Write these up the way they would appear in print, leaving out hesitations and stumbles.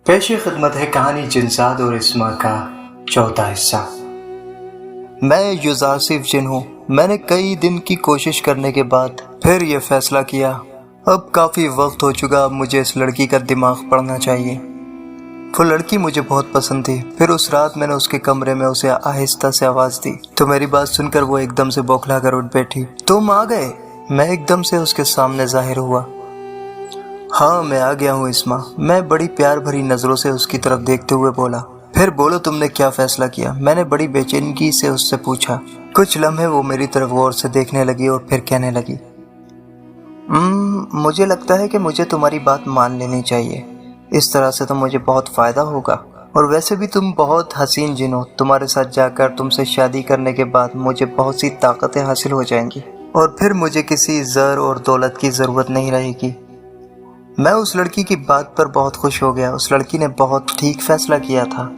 پیش خدمت ہے کہانی جنزاد اور اسما کا چوتھا حصہ۔ میں یوزاسف جن ہوں۔ میں نے کئی دن کی کوشش کرنے کے بعد پھر یہ فیصلہ کیا، اب کافی وقت ہو چکا، اب مجھے اس لڑکی کا دماغ پڑھنا چاہیے۔ وہ لڑکی مجھے بہت پسند تھی۔ پھر اس رات میں نے اس کے کمرے میں اسے آہستہ سے آواز دی تو میری بات سن کر وہ ایک دم سے بوکھلا کر اٹھ بیٹھی۔ تم آ گئے؟ میں ایک دم سے اس کے سامنے ظاہر ہوا۔ ہاں میں آ گیا ہوں اسما، میں بڑی پیار بھری نظروں سے اس کی طرف دیکھتے ہوئے بولا۔ پھر بولو تم نے کیا فیصلہ کیا؟ میں نے بڑی بے چینی سے اس سے پوچھا۔ کچھ لمحے وہ میری طرف غور سے دیکھنے لگی اور پھر کہنے لگی، مجھے لگتا ہے کہ مجھے تمہاری بات مان لینی چاہیے، اس طرح سے تو مجھے بہت فائدہ ہوگا، اور ویسے بھی تم بہت حسین جن ہو، تمہارے ساتھ جا کر تم سے شادی کرنے کے بعد مجھے بہت سی طاقتیں حاصل ہو جائیں گی اور پھر مجھے کسی زر اور دولت کی ضرورت نہیں رہے گی۔ میں اس لڑکی کی بات پر بہت خوش ہو گیا۔ اس لڑکی نے بہت ٹھیک فیصلہ کیا تھا۔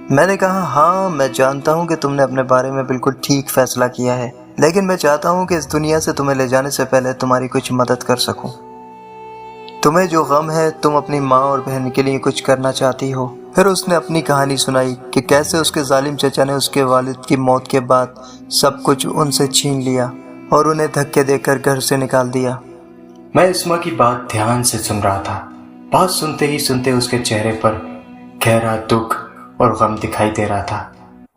میں نے کہا، ہاں میں جانتا ہوں کہ تم نے اپنے بارے میں بالکل ٹھیک فیصلہ کیا ہے، لیکن میں چاہتا ہوں کہ اس دنیا سے تمہیں لے جانے سے پہلے تمہاری کچھ مدد کر سکوں۔ تمہیں جو غم ہے، تم اپنی ماں اور بہن کے لیے کچھ کرنا چاہتی ہو۔ پھر اس نے اپنی کہانی سنائی کہ کیسے اس کے ظالم چچا نے اس کے والد کی موت کے بعد سب کچھ ان سے چھین لیا اور انہیں دھکے دے کر گھر سے نکال دیا۔ میں اسما کی بات دھیان سے سن رہا تھا۔ بات سنتے ہی سنتے اس کے چہرے پر گہرا دکھ اور غم دکھائی دے رہا تھا۔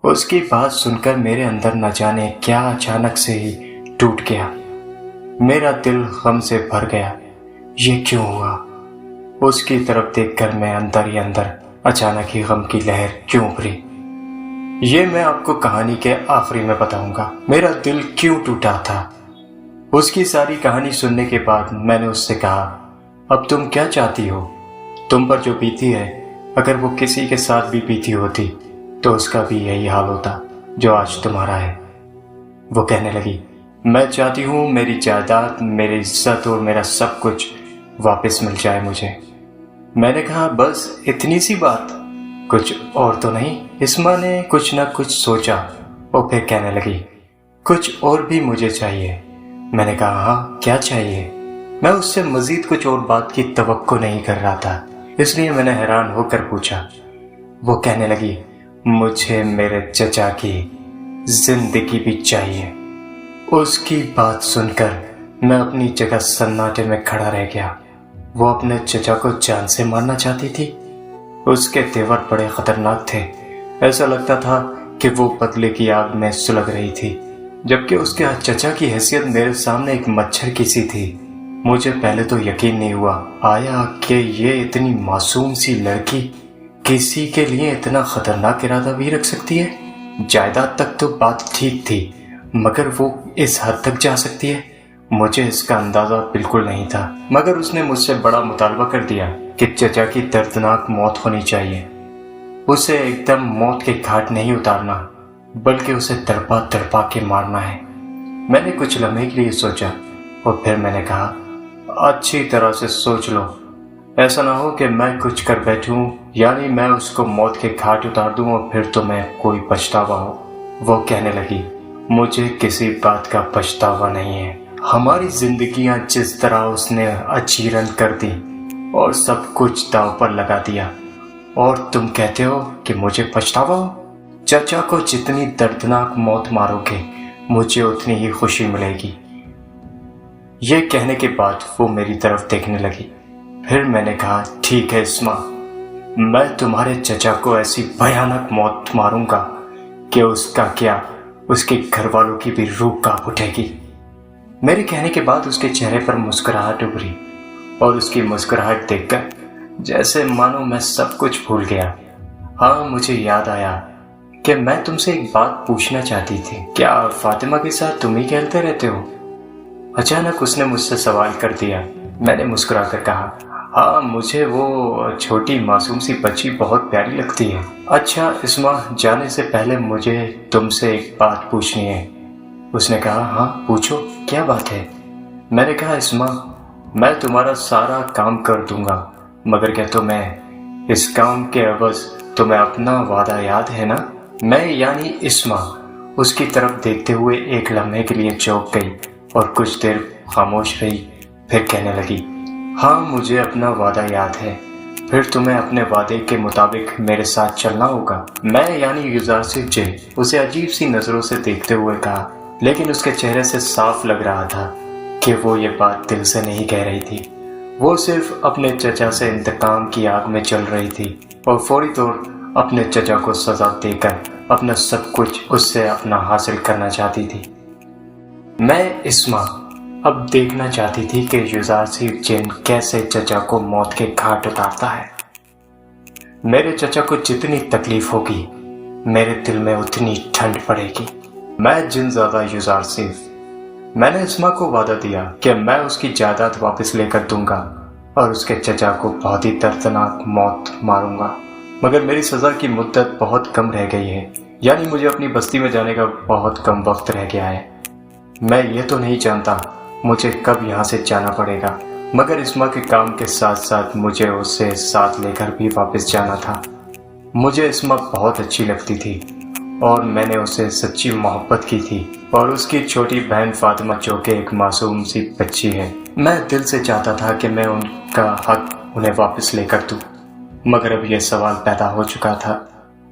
اس کی بات سن کر میرے اندر نہ جانے کیا اچانک سے ہی ٹوٹ گیا۔ میرا دل غم سے بھر گیا۔ یہ کیوں ہوا؟ اس کی طرف دیکھ کر میں اندر ہی اندر اچانک ہی غم کی لہر کیوں ابھری؟ یہ میں آپ کو کہانی کے آخری میں بتاؤں گا، میرا دل کیوں ٹوٹا تھا۔ اس کی ساری کہانی سننے کے بعد میں نے اس سے کہا، اب تم کیا چاہتی ہو؟ تم پر جو بیتی ہے، اگر وہ کسی کے ساتھ بھی بیتی ہوتی تو اس کا بھی یہی حال ہوتا جو آج تمہارا ہے۔ وہ کہنے لگی، میں چاہتی ہوں میری جائیداد، میری عزت اور میرا سب کچھ واپس مل جائے مجھے۔ میں نے کہا، بس اتنی سی بات، کچھ اور تو نہیں؟ اسما نے کچھ نہ کچھ سوچا اور پھر کہنے لگی، کچھ اور بھی مجھے چاہیے۔ میں نے کہا، ہاں کیا چاہیے؟ میں اس سے مزید کچھ اور بات کی توقع نہیں کر رہا تھا، اس لیے میں نے حیران ہو کر پوچھا۔ وہ کہنے لگی، مجھے میرے چچا کی زندگی بھی چاہیے۔ اس کی بات سن کر میں اپنی جگہ سناٹے میں کھڑا رہ گیا۔ وہ اپنے چچا کو جان سے مارنا چاہتی تھی۔ اس کے تیور بڑے خطرناک تھے، ایسا لگتا تھا کہ وہ بدلے کی آگ میں سلگ رہی تھی، جبکہ اس کے چچا کی حیثیت میرے سامنے ایک مچھر کی سی تھی۔ مجھے پہلے تو یقین نہیں ہوا، آیا کہ یہ اتنی معصوم سی لڑکی کسی کے لیے اتنا خطرناک ارادہ بھی رکھ سکتی ہے؟ جائیداد تک تو بات ٹھیک تھی، مگر وہ اس حد تک جا سکتی ہے؟ مجھے اس کا اندازہ بالکل نہیں تھا، مگر اس نے مجھ سے بڑا مطالبہ کر دیا کہ چچا کی دردناک موت ہونی چاہیے۔ اسے ایک دم موت کے گھاٹ نہیں اتارنا، بلکہ اسے تڑپا تڑپا کے مارنا ہے۔ میں نے کچھ لمحے کے لیے سوچا اور پھر میں نے کہا، اچھی طرح سے سوچ لو، ایسا نہ ہو کہ میں کچھ کر بیٹھوں، یعنی میں اس کو موت کے گھاٹ اتار دوں اور پھر تمہیں کوئی پچھتاوا ہو۔ وہ کہنے لگی، مجھے کسی بات کا پچھتاوا نہیں ہے۔ ہماری زندگیاں جس طرح اس نے اچیرن کر دی اور سب کچھ داؤ پر لگا دیا، اور تم کہتے ہو کہ مجھے پچھتاوا ہو؟ چچا کو جتنی دردناک موت مارو گے، مجھے اتنی ہی خوشی ملے گی۔ یہ کہنے کے بعد وہ میری طرف دیکھنے لگی۔ پھر میں نے کہا، ٹھیک ہے اسما، میں تمہارے چچا کو ایسی بھیانک موت ماروں گا کہ اس کا کیا، اس کے گھر والوں کی بھی روح کانپ اٹھے گی۔ میرے کہنے کے بعد اس کے چہرے پر مسکراہٹ ابھری، اور اس کی مسکراہٹ دیکھ کر جیسے مانو میں سب کچھ بھول گیا۔ ہاں مجھے یاد آیا کہ میں تم سے ایک بات پوچھنا چاہتی تھی، کیا فاطمہ کے ساتھ تم ہی کھیلتے رہتے ہو؟ اچانک اس نے مجھ سے سوال کر دیا۔ میں نے مسکرا کر کہا، ہاں مجھے وہ چھوٹی معصوم سی بچی بہت پیاری لگتی ہے۔ اچھا اسما، جانے سے پہلے مجھے تم سے ایک بات پوچھنی ہے۔ اس نے کہا، ہاں پوچھو، کیا بات ہے؟ میں نے کہا، اسما میں تمہارا سارا کام کر دوں گا، مگر کیا تمہیں اس کام کے عوض تمہیں اپنا وعدہ یاد ہے نا؟ میں یعنی اسما اس کی طرف دیکھتے ہوئے ایک لمحے کے لیے چونک گئی اور کچھ دیر خاموش رہی، پھر کہنے لگی، ہاں مجھے اپنا وعدہ یاد ہے۔ پھر تمہیں اپنے وعدے کے مطابق میرے ساتھ چلنا ہوگا۔ میں یعنی یوزارسیف جے اسے عجیب سی نظروں سے دیکھتے ہوئے کہا، لیکن اس کے چہرے سے صاف لگ رہا تھا کہ وہ یہ بات دل سے نہیں کہہ رہی تھی۔ وہ صرف اپنے چچا سے انتقام کی آگ میں چل رہی تھی اور فوری طور اپنے چچا کو سزا دے کر اپنا سب کچھ اس سے اپنا حاصل کرنا چاہتی تھی۔ میں اسما اب دیکھنا چاہتی تھی کہ یوزارسیف جین کیسے چچا کو موت کے گھاٹ اتارتا ہے۔ میرے چچا کو جتنی تکلیف ہوگی میرے دل میں اتنی ٹھنڈ پڑے گی۔ میں جن زیادہ یوزارسیف، میں نے اسما کو وعدہ دیا کہ میں اس کی جائیداد واپس لے کر دوں گا اور اس کے چچا کو بہت ہی دردناک موت ماروں گا، مگر میری سزا کی مدت بہت کم رہ گئی ہے، یعنی مجھے اپنی بستی میں جانے کا بہت کم وقت رہ گیا ہے۔ میں یہ تو نہیں جانتا مجھے کب یہاں سے جانا پڑے گا، مگر اسما کے کام کے ساتھ ساتھ مجھے اسے ساتھ لے کر بھی واپس جانا تھا۔ مجھے اسما بہت اچھی لگتی تھی اور میں نے اسے سچی محبت کی تھی، اور اس کی چھوٹی بہن فاطمہ جو کہ ایک معصوم سی بچی ہے، میں دل سے چاہتا تھا کہ میں ان کا حق انہیں واپس لے کر دوں، مگر اب یہ سوال پیدا ہو چکا تھا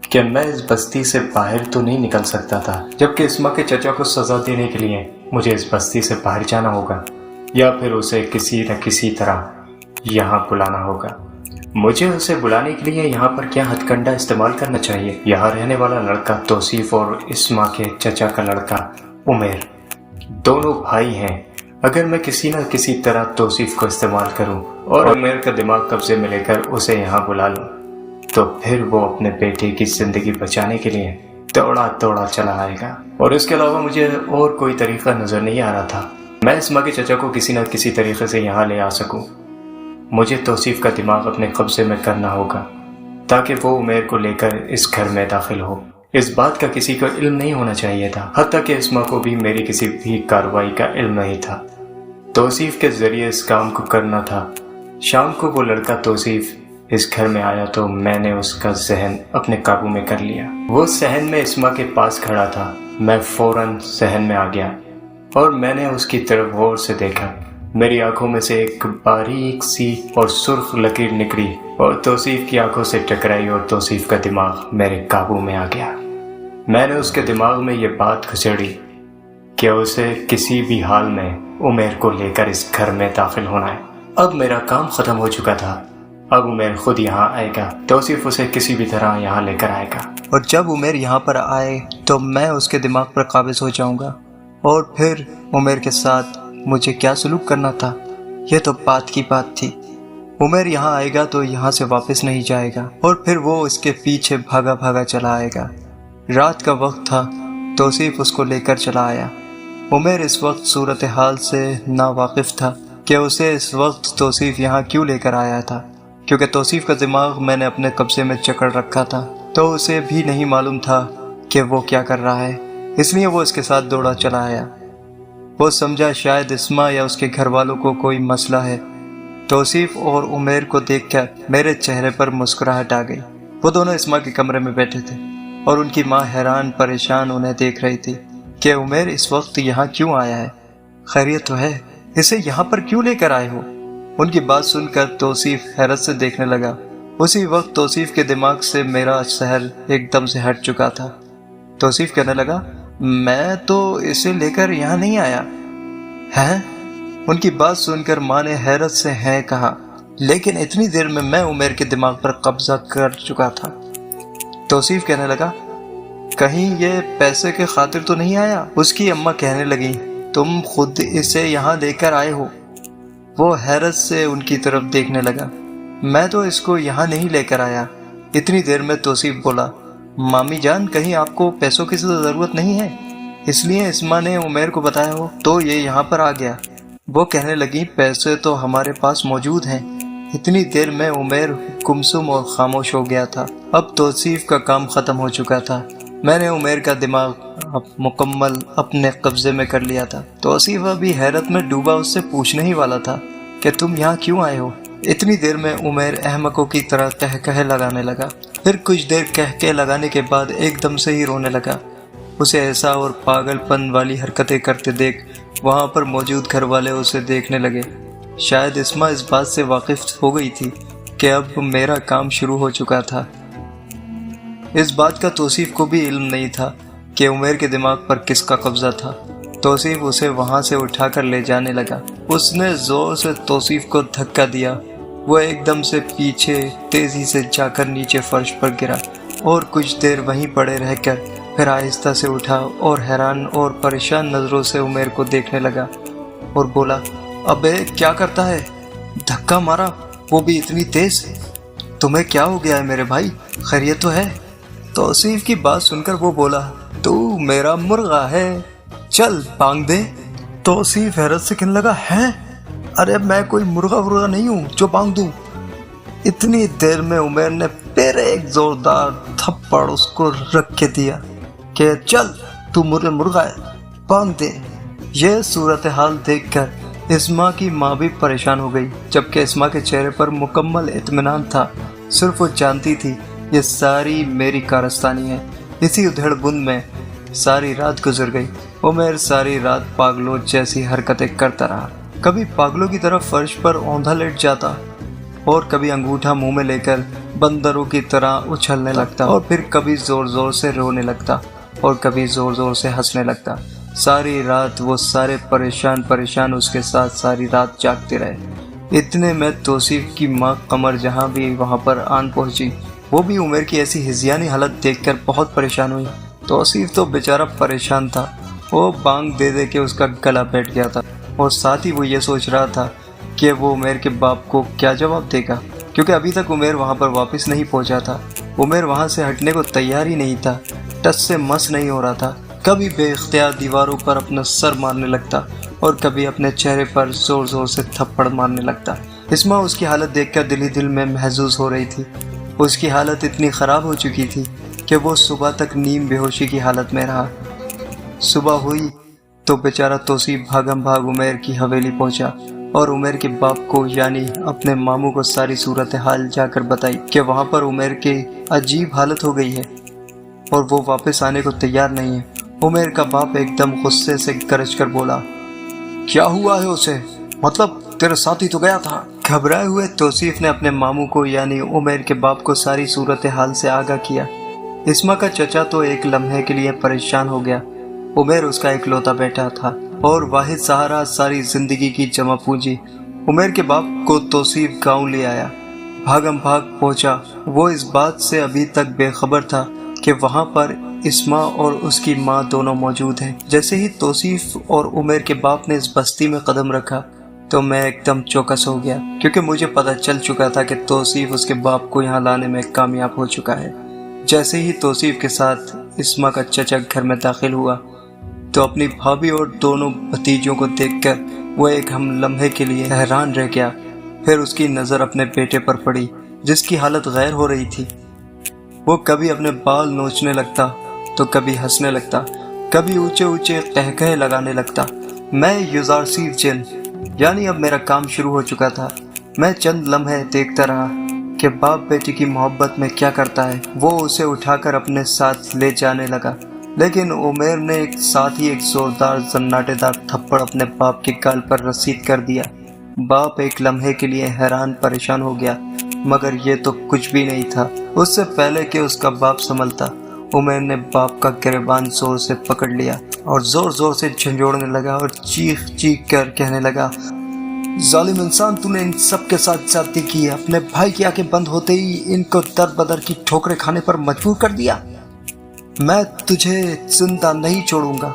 کہ میں اس بستی سے باہر تو نہیں نکل سکتا تھا، جبکہ اسما کے چچا کو سزا دینے کے لیے مجھے اس بستی سے باہر جانا ہوگا یا پھر اسے کسی نہ کسی طرح یہاں بلانا ہوگا۔ مجھے اسے بلانے کے لیے یہاں پر کیا ہتھ کنڈا استعمال کرنا چاہیے؟ یہاں رہنے والا لڑکا توصیف اور اسما کے چچا کا لڑکا عمیر دونوں بھائی ہیں۔ اگر میں کسی نہ کسی طرح توصیف کو استعمال کروں اور عمیر کا دماغ قبضے میں لے کر اسے یہاں بلا لوں تو پھر وہ اپنے بیٹے کی زندگی بچانے کے لیے دوڑا چلا آئے گا، اور اس کے علاوہ مجھے اور کوئی طریقہ نظر نہیں آ رہا تھا میں اسما کے چچا کو کسی نہ کسی طریقے سے یہاں لے آ سکوں۔ مجھے توصیف کا دماغ اپنے قبضے میں کرنا ہوگا تاکہ وہ عمیر کو لے کر اس گھر میں داخل ہو۔ اس بات کا کسی کو علم نہیں ہونا چاہیے تھا، حتیٰ کہ اسما کو بھی میری کسی بھی کارروائی کا علم نہیں تھا۔ توصیف کے ذریعے اس کام کو کرنا تھا۔ شام کو وہ لڑکا توصیف اس گھر میں آیا تو میں نے اس کا ذہن اپنے قابو میں کر لیا۔ وہ صحن میں اسما کے پاس کھڑا تھا۔ میں فوراً صحن میں آ گیا اور میں نے اس کی طرف غور سے دیکھا۔ میری آنکھوں میں سے ایک باریک سی اور سرخ لکیر نکلی اور توصیف کی آنکھوں سے ٹکرائی اور توصیف کا دماغ میرے قابو میں آ گیا۔ میں نے اس کے دماغ میں یہ بات کھسیڑی کہ اسے کسی بھی حال میں عمیر کو لے کر اس گھر میں داخل ہونا ہے۔ اب میرا کام ختم ہو چکا تھا۔ اب عمیر خود یہاں آئے گا، توصیف اسے کسی بھی طرح یہاں لے کر آئے گا، اور جب عمیر یہاں پر آئے تو میں اس کے دماغ پر قابض ہو جاؤں گا، اور پھر عمیر کے ساتھ مجھے کیا سلوک کرنا تھا یہ تو بات کی بات تھی۔ عمیر یہاں آئے گا تو یہاں سے واپس نہیں جائے گا، اور پھر وہ اس کے پیچھے بھاگا چلا آئے گا۔ رات کا وقت تھا، توصیف اس کو لے کر چلا آیا۔ عمیر اس وقت صورتحال سے ناواقف تھا کہ اسے اس وقت توصیف یہاں کیوں لے کر آیا تھا، کیونکہ توصیف کا دماغ میں نے اپنے قبضے میں جکڑ رکھا تھا، تو اسے بھی نہیں معلوم تھا کہ وہ کیا کر رہا ہے، اس لیے وہ اس کے ساتھ دوڑا چلا آیا۔ وہ سمجھا شاید اسما یا اس کے گھر والوں کو کوئی مسئلہ ہے۔ توصیف اور عمیر کو دیکھ کر میرے چہرے پر مسکراہٹ آ گئی۔ وہ دونوں اسما کے کمرے میں بیٹھے تھے اور ان کی ماں حیران پریشان انہیں دیکھ رہی تھی کہ عمیر اس وقت یہاں کیوں آیا ہے، خیریت تو ہے، اسے یہاں پر کیوں لے کر آئے ہو؟ ان کی بات سن کر توصیف حیرت سے دیکھنے لگا۔ اسی وقت توصیف کے دماغ سے میرا سحر ایک دم سے ہٹ چکا تھا۔ توصیف کہنے لگا، میں تو اسے لے کر یہاں نہیں آیا ہے۔ ان کی بات سن کر ماں نے حیرت سے ہیں کہا، لیکن اتنی دیر میں عمیر کے دماغ پر قبضہ کر چکا تھا۔ توصیف کہنے لگا، کہیں یہ پیسے کے خاطر تو نہیں آیا؟ اس کی اماں کہنے لگی، تم خود اسے یہاں لے کر آئے ہو۔ وہ حیرت سے ان کی طرف دیکھنے لگا۔ میں تو اس کو یہاں نہیں لے کر آیا۔ اتنی دیر میں توصیف بولا، مامی جان کہیں آپ کو پیسوں کی ضرورت نہیں ہے، اس لیے اسما نے عمیر کو بتایا ہو تو یہ یہاں پر آ گیا۔ وہ کہنے لگی، پیسے تو ہمارے پاس موجود ہیں۔ اتنی دیر میں عمیر گمسم اور خاموش ہو گیا تھا۔ اب توصیف کا کام ختم ہو چکا تھا۔ میں نے عمیر کا دماغ مکمل اپنے قبضے میں کر لیا تھا۔ توصیف ابھی حیرت میں ڈوبا اس سے پوچھنے ہی والا تھا کہ تم یہاں کیوں آئے ہو۔ اتنی دیر میں عمیر احمقوں کی طرح کہہ لگانے لگا۔ پھر کچھ دیر کہہ لگانے کے بعد ایک دم سے ہی رونے لگا۔ اسے ایسا اور پاگل پن والی حرکتیں کرتے دیکھ وہاں پر موجود گھر والے اسے دیکھنے لگے۔ شاید اسما اس بات سے واقف ہو گئی تھی کہ اب میرا کام شروع ہو چکا تھا۔ اس بات کا توصیف کو بھی علم نہیں تھا کہ عمیر کے دماغ پر کس کا قبضہ تھا۔ توصیف اسے وہاں سے اٹھا کر لے جانے لگا۔ اس نے زور سے توصیف کو دھکا دیا۔ وہ ایک دم سے پیچھے تیزی سے جا کر نیچے فرش پر گرا اور کچھ دیر وہیں پڑے رہ کر پھر آہستہ سے اٹھا اور حیران اور پریشان نظروں سے عمیر کو دیکھنے لگا اور بولا، ابے کیا کرتا ہے؟ دھکا مارا، وہ بھی اتنی تیز؟ تمہیں کیا ہو گیا ہے میرے بھائی؟ خیریت تو ہے؟ توصیف کی بات سن کر وہ بولا، تو میرا مرغا ہے، چل بانگ دے۔ توصیف حیرت سے کہنے لگا، ہے؟ ارے میں کوئی مرغا نہیں ہوں جو بانگ دوں۔ اتنی دیر میں عمیر نے پھر ایک زوردار تھپڑ اس کو رکھ کے دیا کہ چل تو مرغا ہے، بانگ دے۔ یہ صورتحال دیکھ کر اسما کی ماں بھی پریشان ہو گئی، جبکہ اسما کے چہرے پر مکمل اطمینان تھا۔ صرف وہ جانتی تھی یہ ساری میری کارستانی ہے۔ اسی ادھیڑ بند میں ساری رات گزر گئی۔ عمیر ساری رات پاگلوں جیسی حرکتیں کرتا رہا۔ کبھی پاگلوں کی طرف فرش پر اوندھا لیٹ جاتا اور کبھی انگوٹھا منہ میں لے کر بندروں کی طرح اچھلنے لگتا اور پھر کبھی زور زور سے رونے لگتا اور کبھی زور زور سے ہنسنے لگتا۔ ساری رات وہ سارے پریشان اس کے ساتھ ساری رات جاگتے رہے۔ اتنے میں توصیف کی ماں قمر جہاں بھی وہاں پر آن پہنچی۔ وہ بھی عمیر کی ایسی ہذیانی حالت دیکھ کر بہت پریشان ہوئی۔ توصیف تو بیچارہ پریشان تھا۔ وہ بانگ دے دے کے اس کا گلا بیٹھ گیا تھا اور ساتھ ہی وہ یہ سوچ رہا تھا کہ وہ عمیر کے باپ کو کیا جواب دے گا، کیونکہ ابھی تک عمیر وہاں پر واپس نہیں پہنچا تھا۔ عمیر وہاں سے ہٹنے کو تیار ہی نہیں تھا، ٹس سے مس نہیں ہو رہا تھا۔ کبھی بے اختیار دیواروں پر اپنا سر مارنے لگتا اور کبھی اپنے چہرے پر زور زور سے تھپڑ مارنے لگتا۔ اسما اس کی حالت دیکھ کر دل ہی دل میں محظوظ ہو رہی تھی۔ اس کی حالت اتنی خراب ہو چکی تھی کہ وہ صبح تک نیم بے ہوشی کی حالت میں رہا۔ صبح ہوئی تو بیچارہ توصیف بھاگم بھاگ عمیر کی حویلی پہنچا اور عمیر کے باپ کو یعنی اپنے ماموں کو ساری صورتحال جا کر بتائی کہ وہاں پر عمیر کی عجیب حالت ہو گئی ہے اور وہ واپس آنے کو تیار نہیں ہے۔ عمیر کا باپ ایک دم غصے سے گرج کر بولا، کیا ہوا ہے اسے؟ مطلب تیرے ساتھ ہی تو گیا تھا۔ گھبرائے ہوئے توصیف نے اپنے ماموں کو یعنی عمیر کے باپ کو ساری صورتحال سے آگاہ کیا۔ اسما کا چچا تو ایک لمحے کے لیے پریشان ہو گیا۔ عمیر اس کا اکلوتا بیٹا تھا اور واحد سہارا ساری زندگی کی جمع پونجی۔ عمیر کے باپ کو توصیف گاؤں لے آیا، بھاگم بھاگ پہنچا۔ وہ اس بات سے ابھی تک بے خبر تھا کہ وہاں پر اسما اور اس کی ماں دونوں موجود ہیں۔ جیسے ہی توصیف اور عمیر کے باپ نے اس بستی میں قدم رکھا تو میں ایک دم چوکس ہو گیا، کیونکہ مجھے پتہ چل چکا تھا کہ توصیف اس کے باپ کو یہاں لانے میں کامیاب ہو چکا ہے۔ جیسے ہی توصیف کے ساتھ اسما کا چچا گھر میں داخل ہوا تو اپنی بھابھی اور دونوں بھتیجوں کو دیکھ کر وہ ایک ہم لمحے کے لیے حیران رہ گیا۔ پھر اس کی نظر اپنے بیٹے پر پڑی جس کی حالت غیر ہو رہی تھی۔ وہ کبھی اپنے بال نوچنے لگتا تو کبھی ہنسنے لگتا، کبھی اونچے اونچے قہقہے لگانے لگتا۔ میں یوزارسیف جن یعنی اب میرا کام شروع ہو چکا تھا۔ میں چند لمحے دیکھتا رہا کہ باپ بیٹی کی محبت میں کیا کرتا ہے۔ وہ اسے اٹھا کر اپنے ساتھ لے جانے لگا، لیکن عمیر نے ایک ساتھ ہی ایک زوردار زناٹے دار تھپڑ اپنے باپ کے گال پر رسید کر دیا۔ باپ ایک لمحے کے لیے حیران پریشان ہو گیا، مگر یہ تو کچھ بھی نہیں تھا۔ اس سے پہلے کہ اس کا باپ سنبھلتا، عمیر نے باپ کا گریبان زور سے پکڑ لیا اور زور زور سے جھنجھوڑنے لگا اور چیخ چیخ کر کہنے لگا، ظالم انسان، تو نے ان سب کے ساتھ زیادتی کی ہے۔ اپنے بھائی کی آنکھیں بند ہوتے ہی ان کو در بدر کی ٹھوکریں کھانے پر مجبور کر دیا۔ میں تجھے زندہ نہیں چھوڑوں گا۔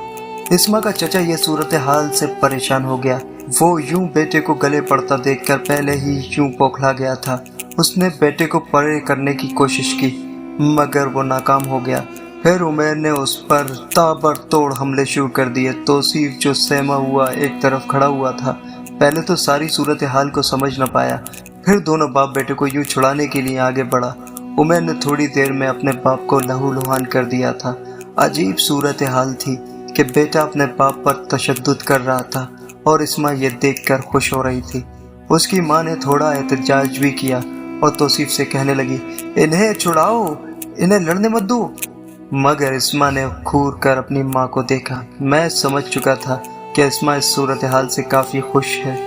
اسما کا چچا یہ صورتحال سے پریشان ہو گیا۔ وہ یوں بیٹے کو گلے پڑتا دیکھ کر پہلے ہی یوں بوکھلا گیا تھا۔ اس نے بیٹے کو پرے کرنے کی کوشش کی مگر وہ ناکام ہو گیا۔ پھر عمیر نے اس پر تابڑتوڑ حملے شروع کر دیے۔ توصیف جو سہما ہوا ایک طرف کھڑا ہوا تھا، پہلے تو ساری صورتحال کو سمجھ نہ پایا، پھر دونوں باپ بیٹے کو یوں چھڑانے کے لیے آگے بڑھا۔ عمیر نے تھوڑی دیر میں اپنے باپ کو لہو لہان کر دیا تھا۔ عجیب صورتحال تھی کہ بیٹا اپنے باپ پر تشدد کر رہا تھا اور اسما یہ دیکھ کر خوش ہو رہی تھی۔ اس کی ماں نے تھوڑا احتجاج بھی کیا اور توصیف سے کہنے لگی، انہیں چھڑاؤ، انہیں لڑنے مت دو۔ مگر اسما نے گھور کر اپنی ماں کو دیکھا۔ میں سمجھ چکا تھا کہ اسما اس صورتحال سے کافی خوش ہے۔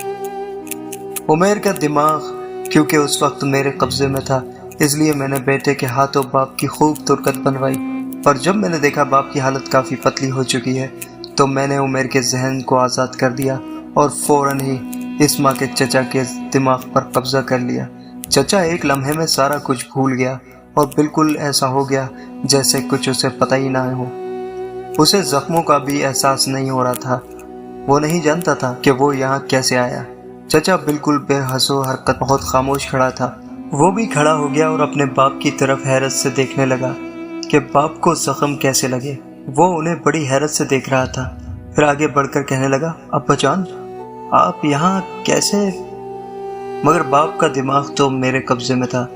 عمیر کا دماغ کیونکہ اس وقت میرے قبضے میں تھا، اس لیے میں نے بیٹے کے ہاتھوں باپ کی خوب ترکت بنوائی، اور جب میں نے دیکھا باپ کی حالت کافی پتلی ہو چکی ہے تو میں نے عمیر کے ذہن کو آزاد کر دیا اور فوراً ہی اسما کے چچا کے دماغ پر قبضہ کر لیا۔ چچا ایک لمحے میں سارا کچھ بھول گیا اور بالکل ایسا ہو گیا جیسے کچھ اسے پتہ ہی نہ ہو۔ اسے زخموں کا بھی احساس نہیں ہو رہا تھا، وہ نہیں جانتا تھا کہ وہ یہاں کیسے آیا۔ چچا بالکل بے حس و حرکت بہت خاموش کھڑا تھا۔ وہ بھی کھڑا ہو گیا اور اپنے باپ کی طرف حیرت سے دیکھنے لگا کہ باپ کو زخم کیسے لگے۔ وہ انہیں بڑی حیرت سے دیکھ رہا تھا، پھر آگے بڑھ کر کہنے لگا، ابا جان آپ یہاں کیسے؟ مگر باپ کا دماغ تو میرے قبضے میں تھا۔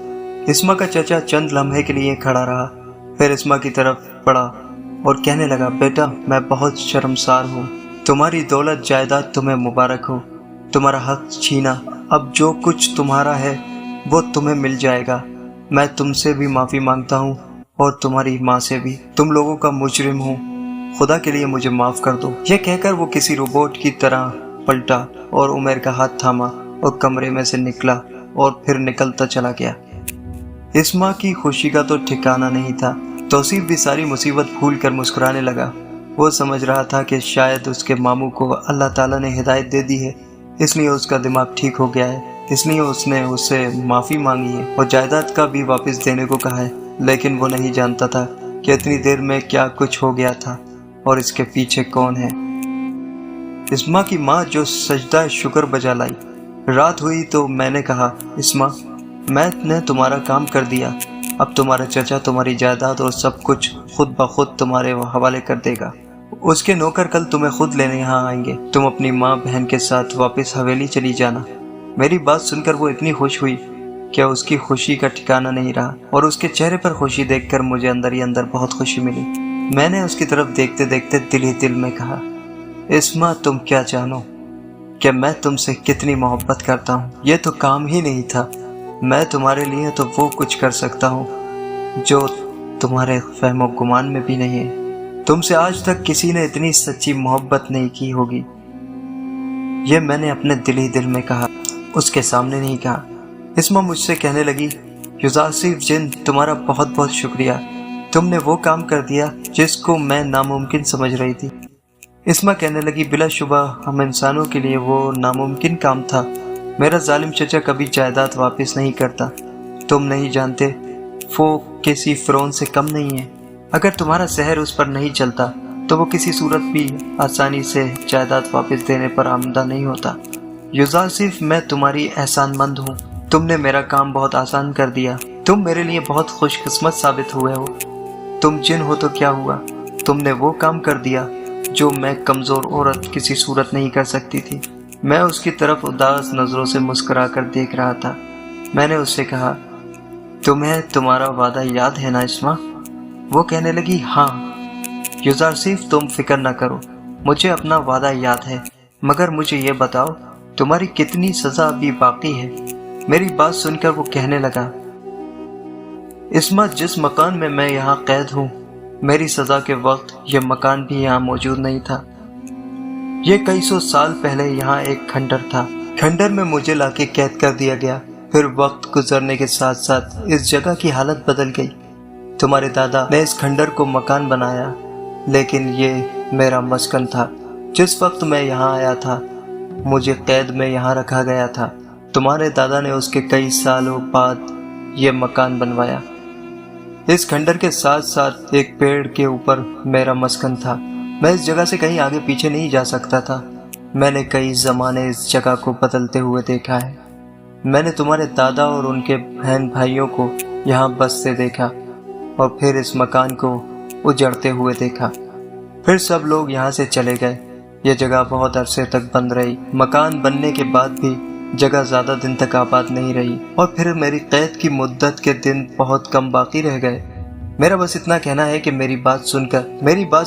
اسما کا چچا چند لمحے کے لیے کھڑا رہا، پھر اسما کی طرف بڑھا اور کہنے لگا، بیٹا میں بہت شرمسار ہوں، تمہاری دولت جائیداد تمہیں مبارک ہو، تمہارا حق چھینا، اب جو کچھ تمہارا ہے وہ تمہیں مل جائے گا۔ میں تم سے بھی معافی مانگتا ہوں اور تمہاری ماں سے بھی، تم لوگوں کا مجرم ہوں، خدا کے لیے مجھے معاف کر دو۔ یہ کہہ کر وہ کسی روبوٹ کی طرح پلٹا اور عمیر کا ہاتھ تھاما اور کمرے میں سے نکلا اور پھر نکلتا چلا گیا۔ اسما کی خوشی کا تو ٹھکانہ نہیں تھا۔ توصیف بھی ساری مصیبت بھول کر مسکرانے لگا۔ وہ سمجھ رہا تھا کہ شاید اس کے ماموں کو اللہ تعالیٰ نے ہدایت دے دی ہے، اس لیے اس کا دماغ ٹھیک ہو گیا ہے، اس لیے اس نے اس سے معافی مانگی ہے اور جائیداد کا بھی واپس دینے کو کہا ہے۔ لیکن وہ نہیں جانتا تھا کہ اتنی دیر میں کیا کچھ ہو گیا تھا اور اس کے پیچھے کون ہے۔ اسما کی ماں جو سجدہ شکر بجا لائی۔ رات ہوئی تو میں نے کہا، اسما میں نے تمہارا کام کر دیا، اب تمہارا چچا تمہاری جائیداد اور سب کچھ خود بخود تمہارے حوالے کر دے گا۔ اس کے نوکر کل تمہیں خود لینے یہاں آئیں گے، تم اپنی ماں بہن کے ساتھ واپس حویلی چلی جانا۔ میری بات سن کر وہ اتنی خوش ہوئی کہ اس کی خوشی کا ٹھکانہ نہیں رہا، اور اس کے چہرے پر خوشی دیکھ کر مجھے اندر ہی اندر بہت خوشی ملی۔ میں نے اس کی طرف دیکھتے دیکھتے دل ہی دل میں کہا، اسما تم کیا جانو کہ میں تم سے کتنی محبت کرتا ہوں، یہ تو کام ہی نہیں تھا، میں تمہارے لیے تو وہ کچھ کر سکتا ہوں جو تمہارے فہم و گمان میں بھی نہیں ہے۔ تم سے آج تک کسی نے اتنی سچی محبت نہیں کی ہوگی۔ یہ میں نے اپنے دل ہی دل میں کہا، اس کے سامنے نہیں کہا۔ اسما مجھ سے کہنے لگی، یوزاسف جن تمہارا بہت بہت شکریہ، تم نے وہ کام کر دیا جس کو میں ناممکن سمجھ رہی تھی۔ اسما کہنے لگی، بلا شبہ ہم انسانوں کے لیے وہ ناممکن کام تھا۔ میرا ظالم چچا کبھی جائیداد واپس نہیں کرتا، تم نہیں جانتے وہ کسی فرعون سے کم نہیں ہے۔ اگر تمہارا سحر اس پر نہیں چلتا تو وہ کسی صورت بھی آسانی سے جائیداد واپس دینے پر آمادہ نہیں ہوتا۔ یوزاسف میں تمہاری احسان مند ہوں، تم نے میرا کام بہت آسان کر دیا، تم میرے لیے بہت خوش قسمت ثابت ہوئے ہو۔ تم جن ہو تو کیا ہوا، تم نے وہ کام کر دیا جو میں کمزور عورت کسی صورت نہیں کر سکتی تھی۔ میں اس کی طرف اداس نظروں سے مسکرا کر دیکھ رہا تھا۔ میں نے اس سے کہا، تمہیں تمہارا وعدہ یاد ہے نا اسما؟ وہ کہنے لگی، ہاں یوزاسف تم فکر نہ کرو، مجھے اپنا وعدہ یاد ہے، مگر مجھے یہ بتاؤ تمہاری کتنی سزا ابھی باقی ہے؟ میری بات سن کر وہ کہنے لگا، اسما جس مکان میں میں یہاں قید ہوں، میری سزا کے وقت یہ مکان بھی یہاں موجود نہیں تھا۔ یہ کئی سو سال پہلے یہاں ایک کھنڈر تھا، کھنڈر میں مجھے لا کے قید کر دیا گیا، پھر وقت گزرنے کے ساتھ ساتھ اس جگہ کی حالت بدل گئی۔ تمہارے دادا نے اس کھنڈر کو مکان بنایا، لیکن یہ میرا مسکن تھا۔ جس وقت میں یہاں آیا تھا مجھے قید میں یہاں رکھا گیا تھا، تمہارے دادا نے اس کے کئی سالوں بعد یہ مکان بنوایا۔ اس کھنڈر کے ساتھ ساتھ ایک پیڑ کے اوپر میرا مسکن تھا۔ میں اس جگہ سے کہیں آگے پیچھے نہیں جا سکتا تھا۔ میں نے کئی زمانے اس جگہ کو بدلتے ہوئے دیکھا ہے۔ میں نے تمہارے دادا اور ان کے بہن بھائیوں کو یہاں بستے دیکھا اور پھر اس مکان کو اجڑتے ہوئے دیکھا۔ پھر سب لوگ یہاں سے چلے گئے۔ یہ جگہ بہت عرصے تک بند رہی۔ مکان بننے کے بعد بھی جگہ زیادہ دن تک آباد نہیں رہی، اور پھر میری قید کی مدت کے دن بہت کم باقی رہ گئے۔ میرا بس اتنا کہنا ہے کہ میری بات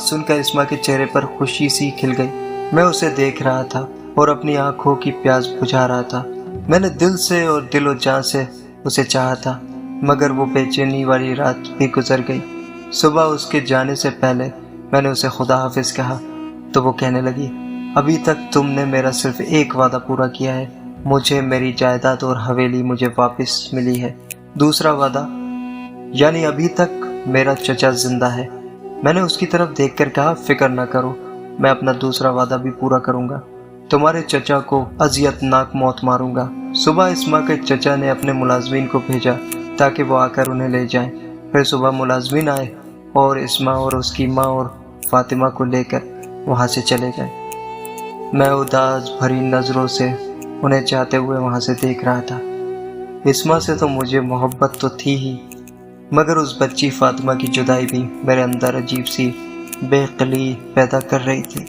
سن کر اسما کے چہرے پر خوشی سی کھل گئی۔ میں اسے دیکھ رہا تھا اور اپنی آنکھوں کی پیاس بجھا رہا تھا۔ میں نے دل سے اور دل و جان سے اسے چاہا تھا، مگر وہ بے چینی والی رات بھی گزر گئی۔ صبح اس کے جانے سے پہلے میں نے اسے خدا حافظ کہا تو وہ کہنے لگی، ابھی تک تم نے میرا صرف ایک وعدہ پورا کیا ہے، مجھے میری جائیداد اور حویلی مجھے واپس ملی ہے۔ دوسرا وعدہ، یعنی ابھی تک میرا چچا زندہ ہے۔ میں نے اس کی طرف دیکھ کر کہا، فکر نہ کرو، میں اپنا دوسرا وعدہ بھی پورا کروں گا، تمہارے چچا کو اذیت ناک موت ماروں گا۔ صبح اسما کے چچا نے اپنے ملازمین کو بھیجا تاکہ وہ آ کر انہیں لے جائیں۔ پھر صبح ملازمین آئے اور اسما اور اس کی ماں اور فاطمہ کو لے کر وہاں سے چلے گئے۔ میں اداس بھری نظروں سے انہیں جاتے ہوئے وہاں سے دیکھ رہا تھا۔ اسما سے تو مجھے محبت تو تھی ہی، مگر اس بچی فاطمہ کی جدائی بھی میرے اندر عجیب سی بے قلی پیدا کر رہی تھی۔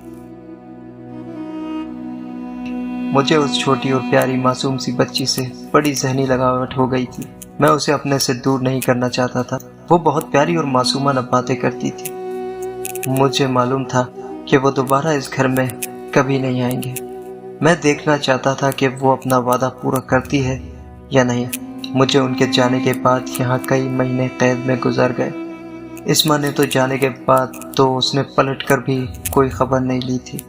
مجھے اس چھوٹی اور پیاری معصوم سی بچی سے بڑی ذہنی لگاوٹ ہو گئی تھی۔ میں اسے اپنے سے دور نہیں کرنا چاہتا تھا۔ وہ بہت پیاری اور معصومانہ باتیں کرتی تھی۔ مجھے معلوم تھا کہ وہ دوبارہ اس گھر میں کبھی نہیں آئیں گے۔ میں دیکھنا چاہتا تھا کہ وہ اپنا وعدہ پورا کرتی ہے یا نہیں۔ مجھے ان کے جانے کے بعد یہاں کئی مہینے قید میں گزر گئے۔ اسما نے تو جانے کے بعد تو اس نے پلٹ کر بھی کوئی خبر نہیں لی تھی۔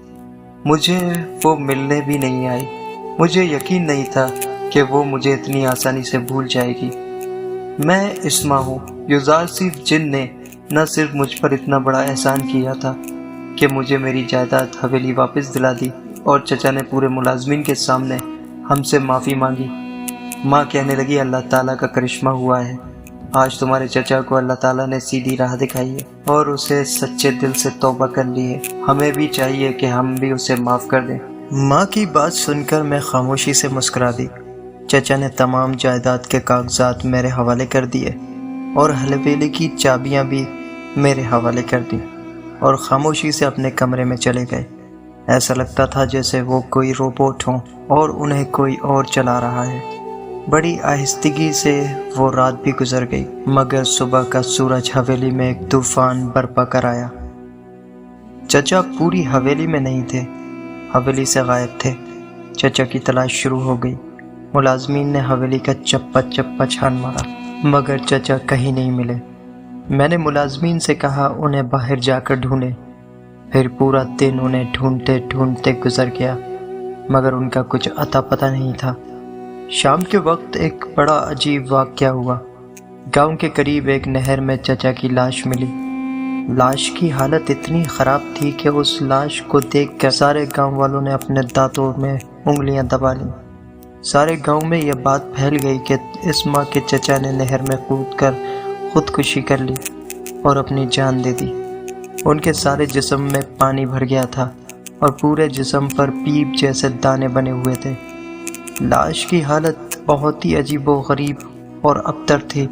مجھے وہ ملنے بھی نہیں آئی۔ مجھے یقین نہیں تھا کہ وہ مجھے اتنی آسانی سے بھول جائے گی۔ میں اسما ہوں۔ یزار صرف جن نے نہ صرف مجھ پر اتنا بڑا احسان کیا تھا کہ مجھے میری جائیداد حویلی واپس دلا دی، اور چچا نے پورے ملازمین کے سامنے ہم سے معافی مانگی۔ ماں کہنے لگی، اللہ تعالیٰ کا کرشمہ ہوا ہے، آج تمہارے چچا کو اللہ تعالیٰ نے سیدھی راہ دکھائی ہے اور اسے سچے دل سے توبہ کر لی ہے۔ ہمیں بھی چاہیے کہ ہم بھی اسے معاف کر دیں۔ ماں کی بات سن کر میں خاموشی سے مسکرا دی۔ چچا نے تمام جائیداد کے کاغذات میرے حوالے کر دیے اور حویلی کی چابیاں بھی میرے حوالے کر دی اور خاموشی سے اپنے کمرے میں چلے گئے۔ ایسا لگتا تھا جیسے وہ کوئی روبوٹ ہوں اور انہیں کوئی اور چلا رہا ہے۔ بڑی آہستگی سے وہ رات بھی گزر گئی، مگر صبح کا سورج حویلی میں ایک طوفان برپا کر آیا۔ چچا پوری حویلی میں نہیں تھے، حویلی سے غائب تھے۔ چچا کی تلاش شروع ہو گئی۔ ملازمین نے حویلی کا چپا چپا چھان مارا، مگر چچا کہیں نہیں ملے۔ میں نے ملازمین سے کہا انہیں باہر جا کر ڈھونڈیں۔ پھر پورا دن انہیں ڈھونڈتے ڈھونڈتے گزر گیا، مگر ان کا کچھ اتا پتہ نہیں تھا۔ شام کے وقت ایک بڑا عجیب واقعہ ہوا۔ گاؤں کے قریب ایک نہر میں چچا کی لاش ملی۔ لاش کی حالت اتنی خراب تھی کہ اس لاش کو دیکھ کر سارے گاؤں والوں نے اپنے دانتوں میں انگلیاں دبا لیں۔ سارے گاؤں میں یہ بات پھیل گئی کہ اسما کے چچا نے نہر میں کود کر خودکشی کر لی اور اپنی جان دے دی۔ ان کے سارے جسم میں پانی بھر گیا تھا اور پورے جسم پر پیپ جیسے دانے بنے ہوئے تھے۔ لاش کی حالت بہت ہی عجیب و غریب اور ابتر تھی۔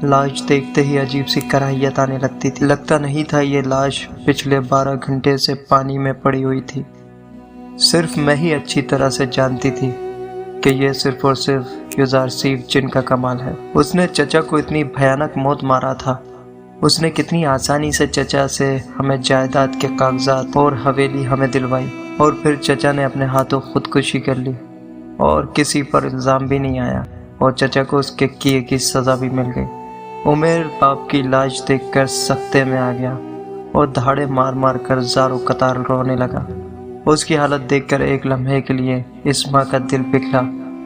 لاش دیکھتے ہی عجیب سی کراہیت آنے لگتی تھی۔ لگتا نہیں تھا یہ لاش پچھلے 12 گھنٹے سے پانی میں پڑی ہوئی تھی۔ صرف میں ہی اچھی طرح سے جانتی تھی کہ یہ صرف اور صرف یزار سیف جن کا کمال ہے۔ اس نے چچا کو اتنی بھیانک موت مارا تھا۔ اس نے کتنی آسانی سے چچا سے ہمیں جائیداد کے کاغذات اور حویلی ہمیں دلوائی، اور پھر چچا نے اپنے ہاتھوں خودکشی کر لی اور کسی پر الزام بھی نہیں آیا، اور چچا کو اس کے کیے کی سزا بھی مل گئی۔ عمیر باپ کی لاش دیکھ کر سکتے میں آ گیا اور دھاڑے مار مار کر زاروں قطار رونے لگا۔ اس کی حالت دیکھ کر ایک لمحے کے لیے اسما کا دل پگھلا،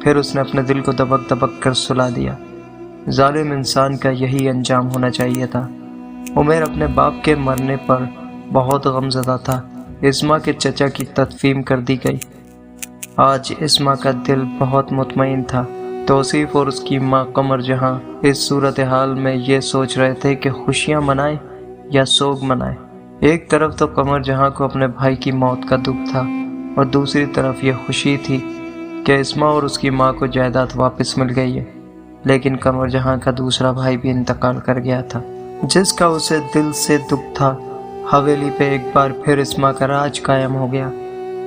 پھر اس نے اپنے دل کو دبک دبک کر سلا دیا۔ ظالم انسان کا یہی انجام ہونا چاہیے تھا۔ عمیر اپنے باپ کے مرنے پر بہت غمزدہ تھا۔ اسما کے چچا کی تدفین کر دی گئی۔ آج اسما کا دل بہت مطمئن تھا۔ توصیف اور اس کی ماں قمر جہاں اس صورتحال میں یہ سوچ رہے تھے کہ خوشیاں منائیں یا سوگ منائیں۔ ایک طرف تو قمر جہاں کو اپنے بھائی کی موت کا دکھ تھا، اور دوسری طرف یہ خوشی تھی کہ اسما اور اس کی ماں کو جائیداد واپس مل گئی ہے۔ لیکن قمر جہاں کا دوسرا بھائی بھی انتقال کر گیا تھا، جس کا اسے دل سے دکھ تھا۔ حویلی پہ ایک بار پھر اسما کا راج قائم ہو گیا۔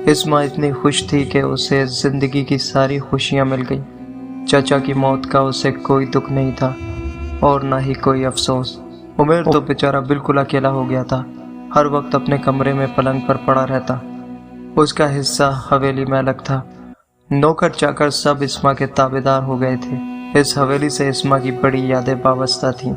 اسما اتنی خوش تھی کہ اسے زندگی کی ساری خوشیاں مل گئیں۔ چچا کی موت کا اسے کوئی دکھ نہیں تھا اور نہ ہی کوئی افسوس۔ عمیر تو بیچارہ بالکل اکیلا ہو گیا تھا، ہر وقت اپنے کمرے میں پلنگ پر پڑا رہتا۔ اس کا حصہ حویلی میں الگ تھا۔ نوکر چاکر سب اسما کے تابعدار ہو گئے تھے۔ اس حویلی سے اسما کی بڑی یادیں وابستہ تھیں۔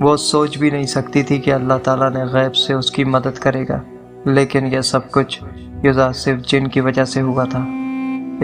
وہ سوچ بھی نہیں سکتی تھی کہ اللہ تعالیٰ نے غیب سے اس کی مدد کرے گا، لیکن یہ سب کچھ یزار صرف جن کی وجہ سے ہوا تھا۔